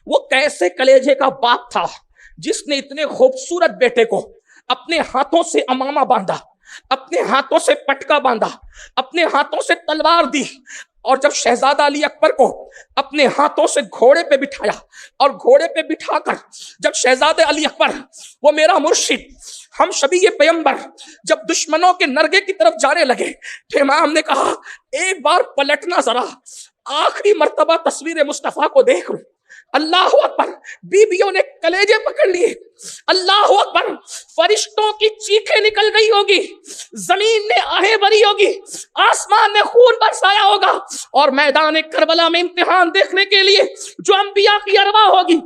وہ کیسے کلیجے کا باپ تھا جس نے اتنے خوبصورت بیٹے کو اپنے ہاتھوں سے امامہ باندھا، اپنے ہاتھوں سے پٹکا باندھا، اپنے ہاتھوں سے تلوار دی، اور جب شہزادہ علی اکبر کو اپنے ہاتھوں سے گھوڑے پہ بٹھایا اور گھوڑے پہ بٹھا کر جب شہزادہ علی اکبر، وہ میرا مرشد ہم شبیہ پیغمبر، جب دشمنوں کے نرگے کی طرف جانے لگے تو امام نے کہا ایک بار پلٹنا ذرا، آخری مرتبہ تصویر مصطفیٰ کو دیکھ لوں۔ اللہ اکبر، بیویوں نے کلیجے پکڑ لیے، اللہ اکبر، فرشتوں کی چیخیں نکل گئی ہوگی، زمین نے آہیں بھری ہوگی، آسمان نے خون برسایا ہوگا، اور میدان کربلا میں امتحان دیکھنے کے لیے جو انبیاء کی ارواح ہوگی،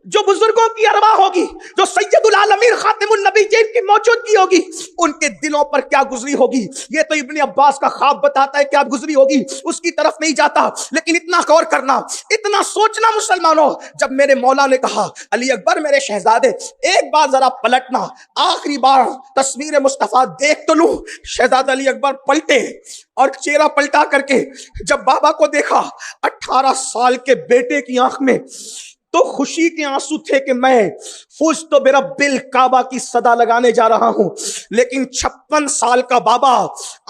جو بزرگوں کی ارواح ہوگی، جو سید العالمین خاتم النبی جن کی موجودگی ہوگی، ان کے دلوں پر کیا گزری ہوگی، یہ تو ابن عباس کا خواب بتاتا ہے کیا گزری ہوگی، اس کی طرف نہیں جاتا، لیکن اتنا غور کرنا، اتنا سوچنا مسلمانوں، جب میرے مولا نے کہا علی اکبر میرے شہزادے ایک بار ذرا پلٹنا، آخری بار تصویر مصطفیٰ دیکھ تو لوں۔ شہزادہ علی اکبر پلٹے اور چہرہ پلٹا کر کے جب بابا کو دیکھا، 18 سال کے بیٹے کی آنکھ میں تو خوشی کے آنسو تھے کہ میں فزت برب الکعبہ کی صدا لگانے جا رہا ہوں، لیکن 56 سال کا بابا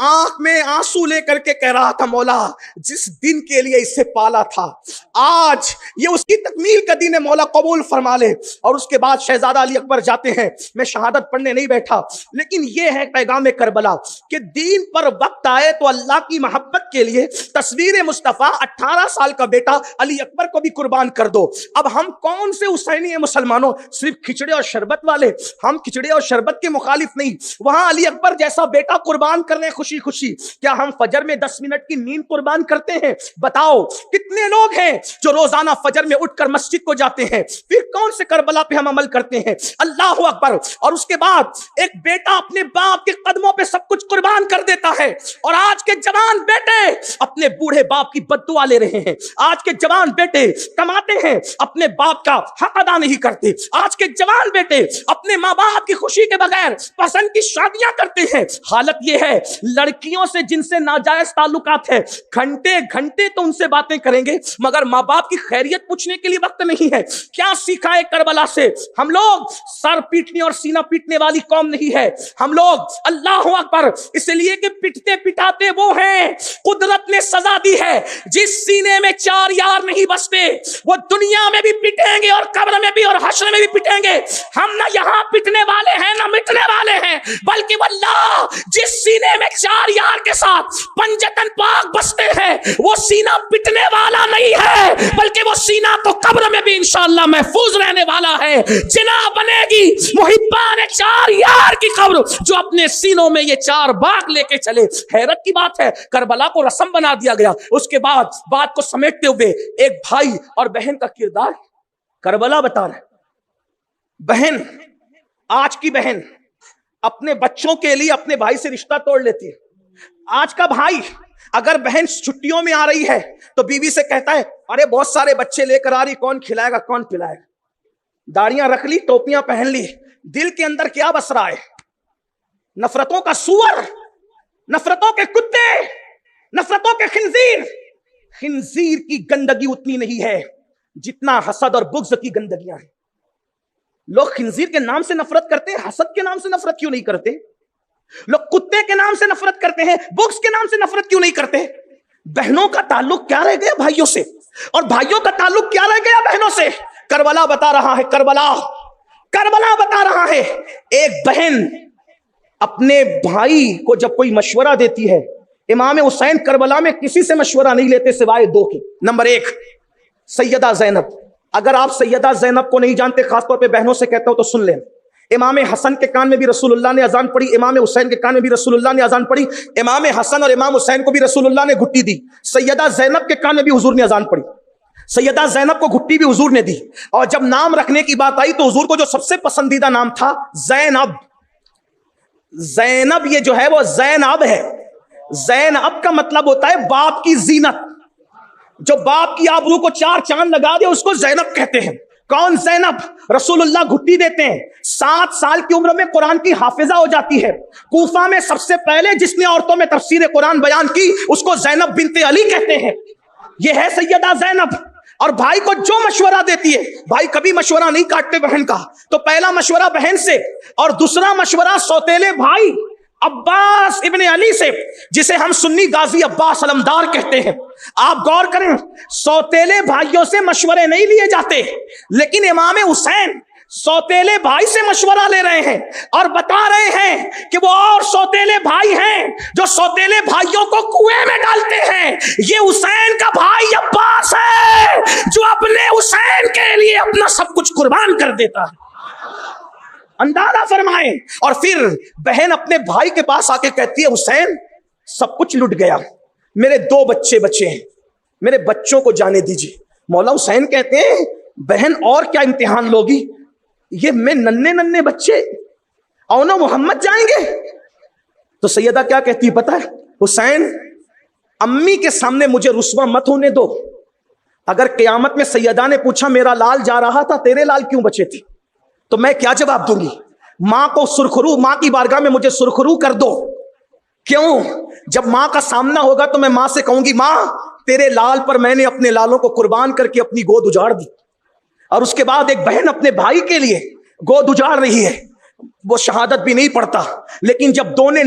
آنکھ میں آنسو لے کر کے کہہ رہا تھا مولا جس دن کے لیے اسے پالا تھا آج یہ اس کی تکمیل کا دن ہے، مولا قبول فرما لے۔ اور اس کے بعد شہزادہ علی اکبر جاتے ہیں، میں شہادت پڑھنے نہیں بیٹھا، لیکن یہ ہے پیغام کربلا کہ دین پر وقت آئے تو اللہ کی محبت کے لیے تصویر مصطفیٰ 18 سال کا بیٹا علی اکبر کو بھی قربان کر دو۔ اب ہم کون سے حسینی ہیں مسلمانوں؟ صرف کھچڑے اور شربت والے، ہم کھچڑے اور شربت کے مخالف نہیں، وہاں علی اکبر جیسا بیٹا قربان کر رہے ہیں خوشی خوشی۔ کیا ہم فجر میں 10 منٹ کی نیند قربان کرتے ہیں؟ بتاؤ کتنے لوگ ہیں جو روزانہ فجر میں اٹھ کر مسجد کو جاتے ہیں؟ پھر کون سے کربلا پہ ہم عمل کرتے ہیں؟ اللہ اکبر۔ اور اس کے بعد ایک بیٹا اپنے باپ کے قدموں پہ سب کچھ قربان کر دیتا ہے، اور آج کے جوان بیٹے اپنے بوڑھے باپ کی بد دعا لے رہے ہیں، آج کے جوان بیٹے کماتے ہیں اپنے باپ کا حق ادا نہیں کرتے، آج کے جوان بیٹے اپنے ماں باپ کی خوشی کے بغیر پسند کی شادیاں کرتے ہیں۔ حالت یہ ہے لڑکیوں سے جن سے ناجائز تعلقات ہے، گھنٹے گھنٹے تو ان سے باتیں کریں گے مگر ماں باپ کی خیریت پوچھنے کے لیے وقت نہیں ہے۔ کیا سیکھا ہے کربلا سے؟ ہم لوگ سر پیٹنے اور سینہ پیٹنے والی قوم نہیں ہے، ہم لوگ اللہ اکبر اس لیے کہ پٹتے پٹاتے وہ ہیں، قدرت نے سزا دی ہے جس سینے میں 4 یار نہیں بستے وہ دنیا میں بھی پٹیں گے اور قبر میں بھی اور حشر میں بھی پٹیں گے۔ ہم نہ یہاں پٹنے والے ہیں نہ مٹنے والے ہیں، بلکہ واللہ جس سینے میں 4 یار کے ساتھ پنجتن پاک بستے ہیں وہ سینہ پٹنے والا نہیں ہے، بلکہ وہ سینہ تو قبر میں بھی انشاءاللہ محفوظ رہنے والا ہے۔ جنا بنے گی محبان 4 یار کی قبر جو اپنے سینوں میں یہ 4 باغ لے کے چلے۔ حیرت کی بات ہے کربلا کو رسم بنا دیا گیا۔ اس کے بعد بات کو سمیٹتے ہوئے ایک بھائی اور بہن کا کردار کربلا بتا رہا ہے۔ بہن، آج کی بہن اپنے بچوں کے لیے اپنے بھائی سے رشتہ توڑ لیتی ہے۔ آج کا بھائی اگر بہن چھٹیوں میں آ رہی ہے تو بیوی سے کہتا ہے ارے بہت سارے بچے لے کر آ رہی، کون کھلائے گا کون پلائے گا؟ داڑیاں رکھ لی، ٹوپیاں پہن لی، دل کے اندر کیا بس رہا ہے؟ نفرتوں کا سور، نفرتوں کے کتے، نفرتوں کے خنزیر۔ خنزیر کی گندگی اتنی نہیں ہے جتنا حسد اور بغض کی گندگیاں ہیں۔ لوگ خنزیر کے نام سے نفرت کرتے ہیں، حسد کے نام سے نفرت کیوں نہیں کرتے؟ لوگ کتے کے نام سے نفرت کرتے ہیں، بغض کے نام سے نفرت کیوں نہیں کرتے؟ بہنوں کا تعلق کیا رہ گیا بھائیوں سے، اور بھائیوں کا تعلق کیا رہ گیا بہنوں سے؟ کربلا بتا رہا ہے، کربلا بتا رہا ہے۔ ایک بہن اپنے بھائی کو جب کوئی مشورہ دیتی ہے، امام حسین کربلا میں کسی سے مشورہ نہیں لیتے سوائے 2 کے۔ نمبر 1 سیدہ زینب۔ اگر آپ سیدہ زینب کو نہیں جانتے، خاص طور پہ بہنوں سے کہتا ہوں تو سن لیں۔ امام حسن کے کان میں بھی رسول اللہ نے اذان پڑھی، امام حسین کے کان میں بھی رسول اللہ نے اذان پڑھی، امام حسن اور امام حسین کو بھی رسول اللہ نے گھٹی دی، سیدہ زینب کے کان میں بھی حضور نے اذان پڑھی، سیدہ زینب کو گھٹی بھی حضور نے دی۔ اور جب نام رکھنے کی بات آئی تو حضور کو جو سب سے پسندیدہ نام تھا زینب۔ زینب یہ جو ہے وہ زینب ہے، زینب کا مطلب ہوتا ہے باپ کی زینت، جو باپ کی آبرو کو 4 چاند لگا دے اس کو زینب کہتے ہیں۔ کون زینب؟ رسول اللہ گھٹی دیتے ہیں، 7 سال کی عمر میں قرآن کی حافظہ ہو جاتی ہے۔ کوفہ میں سب سے پہلے جس نے عورتوں میں تفسیر قرآن بیان کی اس کو زینب بنت علی کہتے ہیں۔ یہ ہے سیدہ زینب۔ اور بھائی کو جو مشورہ دیتی ہے، بھائی کبھی مشورہ نہیں کاٹتے بہن کا، تو پہلا مشورہ بہن سے، اور دوسرا مشورہ سوتیلے بھائی عباس ابن علی سے، جسے ہم سنی غازی عباس علمدار کہتے ہیں۔ آپ غور کریں، سوتیلے بھائیوں سے مشورے نہیں لیے جاتے، لیکن امام حسین سوتیلے بھائی سے مشورہ لے رہے ہیں اور بتا رہے ہیں کہ وہ اور سوتیلے بھائی ہیں جو سوتیلے بھائیوں کو کنویں میں ڈالتے ہیں، یہ حسین کا بھائی عباس ہے جو اپنے حسین کے لیے اپنا سب کچھ قربان کر دیتا ہے۔ اندازہ فرمائیں۔ اور پھر بہن اپنے بھائی کے پاس آ کے کہتی ہے حسین سب کچھ لٹ گیا، میرے 2 بچے بچے ہیں، میرے بچوں کو جانے دیجیے۔ مولا حسین کہتے ہیں بہن اور کیا امتحان لوگی، یہ میں ننے بچے اونا محمد جائیں گے؟ تو سیدہ کیا کہتی پتہ ہے، حسین امی کے سامنے مجھے رسوا مت ہونے دو، اگر قیامت میں سیدہ نے پوچھا میرا لال جا رہا تھا تیرے لال کیوں بچے تھے، تو میں کیا جواب دوں گی؟ ماں کو سرخرو، ماں کی بارگاہ میں مجھے سرخرو کر دو۔ کیوں؟ جب ماں کا سامنا ہوگا تو میں ماں سے کہوں گی ماں تیرے لال پر میں نے اپنے لالوں کو قربان کر کے اپنی گود اجاڑ دی۔ اور اس کے بعد ایک بہن اپنے بھائی کے لیے گود اجاڑ رہی ہے، وہ شہادت بھی نہیں پڑھتا، لیکن جب دونوں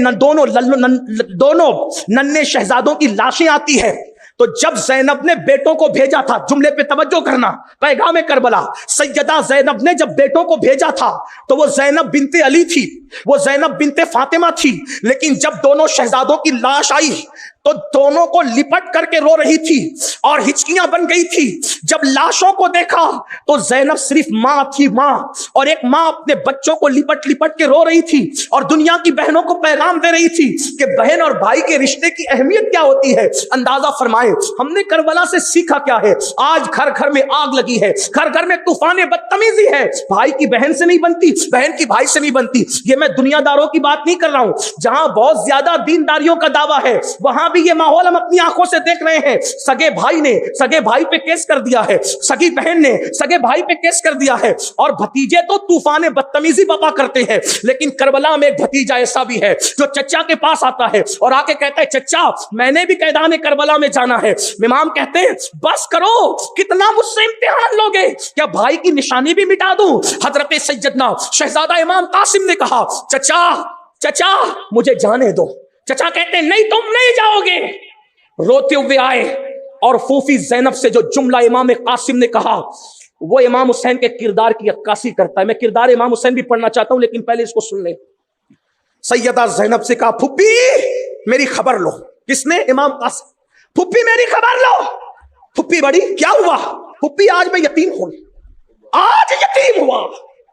ننھے شہزادوں کی لاشیں آتی ہے، تو جب زینب نے بیٹوں کو بھیجا تھا، جملے پہ توجہ کرنا، پیغام کربلا، سیدہ زینب نے جب بیٹوں کو بھیجا تھا تو وہ زینب بنت علی تھی، وہ زینب بنت فاطمہ تھی، لیکن جب دونوں شہزادوں کی لاش آئی تو دونوں کو لپٹ کر کے رو رہی تھی اور ہچکیاں بن گئی تھی۔ جب لاشوں کو دیکھا تو زینب صرف ماں تھی، ماں، اور ایک ماں اپنے بچوں کو لپٹ لپٹ کے رو رہی تھی اور دنیا کی بہنوں کو پیغام دے رہی تھی کہ بہن اور بھائی کے رشتے کی اہمیت کیا ہوتی ہے۔ اندازہ فرمائیں ہم نے کربلا سے سیکھا کیا ہے۔ آج گھر گھر میں آگ لگی ہے، گھر گھر میں طوفان بدتمیزی ہے، بھائی کی بہن سے نہیں بنتی، بہن کی بھائی سے نہیں بنتی۔ یہ میں دنیا داروں کی بات نہیں کر رہا ہوں، جہاں بہت زیادہ دینداریوں کا دعویٰ ہے وہاں بھی یہ ماحول ہم اپنی آنکھوں سے دیکھ رہے ہیں۔ سگے بھائی نے سگے بھائی پہ کیس کر دیا ہے، سگی بہن نے سگے بھائی پہ کیس کر دیا ہے، اور بھتیجے تو طوفان بدتمیزی بپا کرتے ہیں۔ لیکن کربلا میں ایک بھتیجا ایسا بھی ہے جو چچا کے پاس آتا ہے اور آ کے کہتا ہے چچا میں نے بھی قیدان کربلا میں جانا ہے۔ امام کہتے ہیں بس کرو، کتنا مجھ سے امتحان لوگے، کیا بھائی کی نشانی بھی مٹا دوں؟ حضرت سیدنا شہزادہ امام قاسم نے کہا چچا مجھے جانے دو۔ چچا کہتے ہیں نہیں تم نہیں جاؤ گے۔ روتے ہوئے آئے اور پھوپھی زینب سے جو جملہ امام قاسم نے کہا وہ امام حسین کے کردار کی عکاسی کرتا ہے۔ میں کردار امام حسین بھی پڑھنا چاہتا ہوں لیکن پہلے اس کو سن لیں۔ سیدہ زینب سے کہا پھوپھی میری خبر لو۔ کس نے؟ امام قاسم۔ پھوپھی میری خبر لو۔ پھوپھی بڑی کیا ہوا؟ پھوپھی آج میں یتیم ہوں، آج یتیم ہوا۔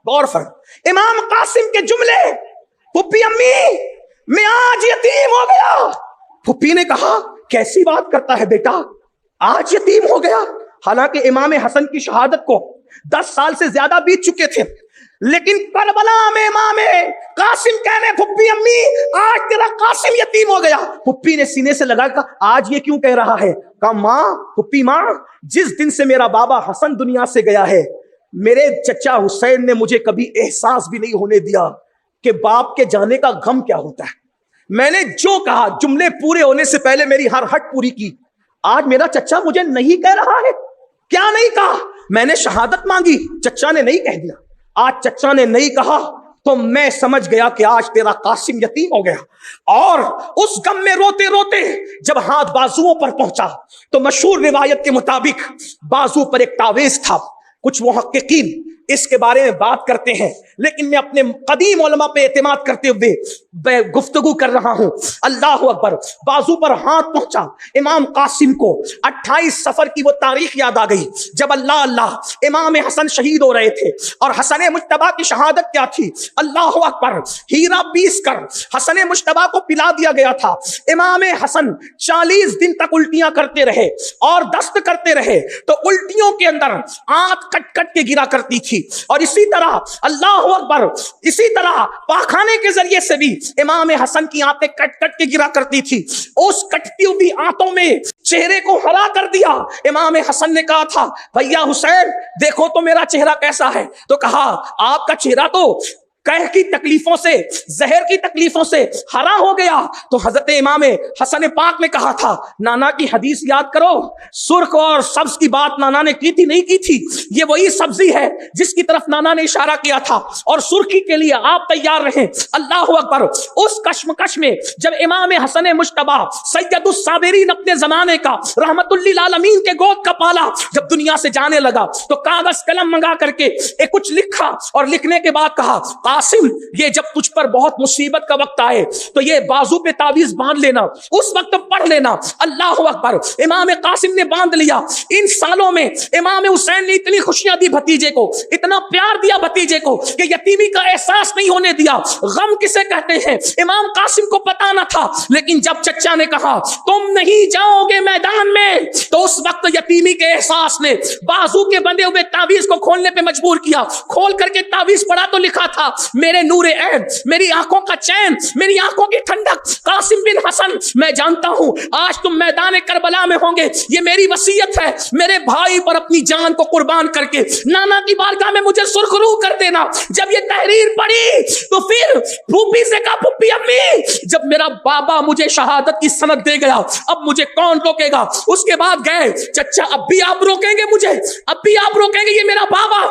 غور فرم امام قاسم کے جملے، پھوپھی امی میں آج یتیم ہو گیا۔ پھوپھی نے کہا کیسی بات کرتا ہے بیٹا، آج یتیم ہو گیا؟ حالانکہ امام حسن کی شہادت کو 10 سال سے زیادہ بیت چکے تھے، لیکن کربلا میں امام قاسم کہنے پھوپھی امی آج تیرا قاسم یتیم ہو گیا۔ پھوپھی نے سینے سے لگا کہا آج یہ کیوں کہہ رہا ہے؟ کہا ماں، پھوپھی ماں، جس دن سے میرا بابا حسن دنیا سے گیا ہے میرے چچا حسین نے مجھے کبھی احساس بھی نہیں ہونے دیا کہ باپ کے جانے کا غم کیا ہوتا ہے۔ میں نے جو کہا جملے پورے ہونے سے پہلے میری ہر ہٹ پوری کی۔ آج میرا چچا مجھے نہیں کہہ رہا ہے۔ کیا نہیں کہا؟ میں نے شہادت مانگی، چچا نے نہیں کہہ دیا۔ آج چچا نے نہیں کہا تو میں سمجھ گیا کہ آج تیرا قاسم یتیم ہو گیا۔ اور اس غم میں روتے روتے جب ہاتھ بازوؤں پر پہنچا تو مشہور روایت کے مطابق بازو پر ایک تعویذ تھا۔ کچھ محققین اس کے بارے میں بات کرتے ہیں، لیکن میں اپنے قدیم علماء پہ اعتماد کرتے ہوئے گفتگو کر رہا ہوں۔ اللہ اکبر، بازو پر ہاتھ پہنچا امام قاسم کو 28 صفر کی وہ تاریخ یاد آ گئی جب اللہ امام حسن شہید ہو رہے تھے۔ اور حسن مجتبیٰ کی شہادت کیا تھی؟ اللہ اکبر، ہیرا پیس کر حسن مجتبیٰ کو پلا دیا گیا تھا۔ امام حسن 40 دن تک الٹیاں کرتے رہے اور دست کرتے رہے تو الٹیوں کے اندر آنت کٹ کٹ کے گرا کرتی تھی، اور اسی طرح اللہ اکبر، اسی طرح پاخانے کے ذریعے سے بھی امام حسن کی آنتیں کٹ کٹ کے گرا کرتی تھی۔ اس کٹتی ہوئی آنتوں میں چہرے کو ہرا کر دیا۔ امام حسن نے کہا تھا بھیا حسین دیکھو تو میرا چہرہ کیسا ہے، تو کہا آپ کا چہرہ تو قہر کی تکلیفوں سے, زہر کی تکلیفوں سے ہرا ہو گیا تو حضرت امام حسن پاک نے کہا تھا نانا کی حدیث یاد کرو, سرخ اور سبز کی بات نانا نے کی تھی نہیں کی تھی, یہ وہی سبزی ہے جس کی طرف نانا نے اشارہ کیا تھا, اور سرخی کے لیے آپ تیار رہیں. اللہ اکبر. اس کشمکش میں جب امام حسن مجتبی سید الصابرین اپنے زمانے کا رحمت للعالمین کے گود کا پالا جب دنیا سے جانے لگا تو کاغذ قلم منگا کر کے ایک کچھ لکھا, اور لکھنے کے بعد کہا قاسم یہ جب تجھ پر بہت مصیبت کا وقت آئے تو یہ بازو پہ تعویذ باندھ لینا, اس وقت پڑھ لینا. اللہ اکبر. امام قاسم نے باندھ لیا. ان سالوں میں امام حسین نے اتنی خوشیاں دی بھتیجے کو, اتنا پیار دیا بھتیجے کو کہ یتیمی کا احساس نہیں ہونے دیا. غم کسے کہتے ہیں امام قاسم کو پتا نہ تھا, لیکن جب چچا نے کہا تم نہیں جاؤ گے میدان میں تو اس وقت یتیمی کے احساس نے بازو کے بندے ہوئے تعویذ کو کھولنے پہ مجبور کیا. کھول کر کے تعویذ پڑھا تو لکھا تھا میرے نور عین, میری آنکھوں کا چین, میری آنکھوں کی ٹھنڈک, قاسم بن حسن میں جانتا ہوں آج تم میدان کربلا میں ہوں گے, یہ میری وصیت ہے, میرے بھائی پر اپنی جان کو قربان کر کے نانا کی بارگاہ میں مجھے سرخرو کر دینا. جب یہ تحریر پڑھی تو پھر پھوپھی سے کہا پھوپھی امی جب میرا بابا مجھے شہادت کی سند دے گیا اب مجھے کون روکے گا. اس کے بعد گئے چچا اب بھی آپ روکیں گے مجھے, اب بھی آپ روکیں گے, یہ میرا بابا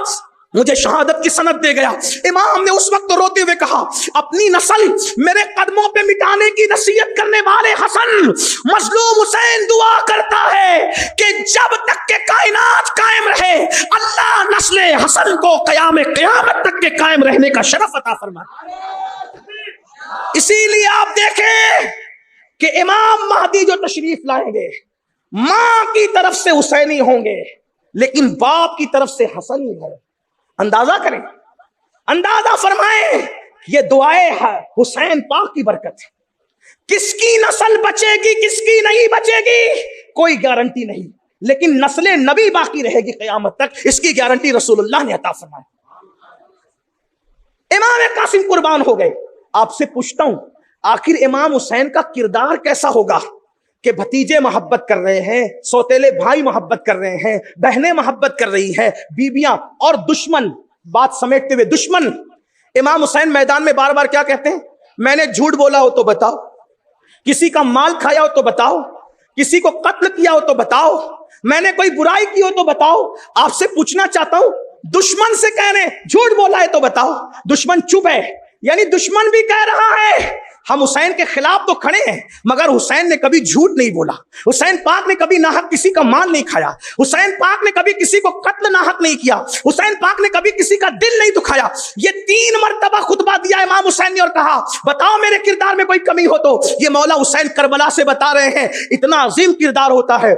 مجھے شہادت کی سند دے گیا. امام نے اس وقت روتے ہوئے کہا اپنی نسل میرے قدموں پہ مٹانے کی نصیحت کرنے والے حسن, مظلوم حسین دعا کرتا ہے کہ جب تک کہ کائنات قائم رہے اللہ نسل حسن کو قیامت تک کے قائم رہنے کا شرف عطا فرمائے. اسی لیے آپ دیکھیں کہ امام مہدی جو تشریف لائیں گے ماں کی طرف سے حسینی ہوں گے لیکن باپ کی طرف سے حسنی ہوں. اندازہ کریں, اندازہ فرمائیں, یہ دعائے حسین پاک کی برکت ہے. کس کی نسل بچے گی کس کی نہیں بچے گی کوئی گارنٹی نہیں, لیکن نسل نبی باقی رہے گی قیامت تک, اس کی گارنٹی رسول اللہ نے عطا فرمائی. امام قاسم قربان ہو گئے. آپ سے پوچھتا ہوں آخر امام حسین کا کردار کیسا ہوگا کہ بھتیجے محبت کر رہے ہیں, سوتیلے بھائی محبت کر رہے ہیں, بہنیں محبت کر رہی ہیں, بیویاں, اور دشمن بات سمیٹتے ہوئے دشمن. امام حسین میدان میں بار بار کیا کہتے ہیں میں نے جھوٹ بولا ہو تو بتاؤ, کسی کا مال کھایا ہو تو بتاؤ, کسی کو قتل کیا ہو تو بتاؤ, میں نے کوئی برائی کی ہو تو بتاؤ. آپ سے پوچھنا چاہتا ہوں دشمن سے کہہ رہے ہیں جھوٹ بولا ہے تو بتاؤ, دشمن چپ ہے, یعنی دشمن بھی کہہ رہا ہے ہم حسین کے خلاف تو کھڑے ہیں مگر حسین نے کبھی جھوٹ نہیں بولا, حسین پاک نے کبھی ناحق کسی کا مال نہیں کھایا, حسین پاک نے کبھی کسی کو قتل ناحق نہیں کیا, حسین پاک نے کبھی کسی کا دل نہیں دکھایا. یہ 3 مرتبہ خطبہ دیا امام حسین نے اور کہا بتاؤ میرے کردار میں کوئی کمی ہو تو. یہ مولا حسین کربلا سے بتا رہے ہیں اتنا عظیم کردار ہوتا ہے.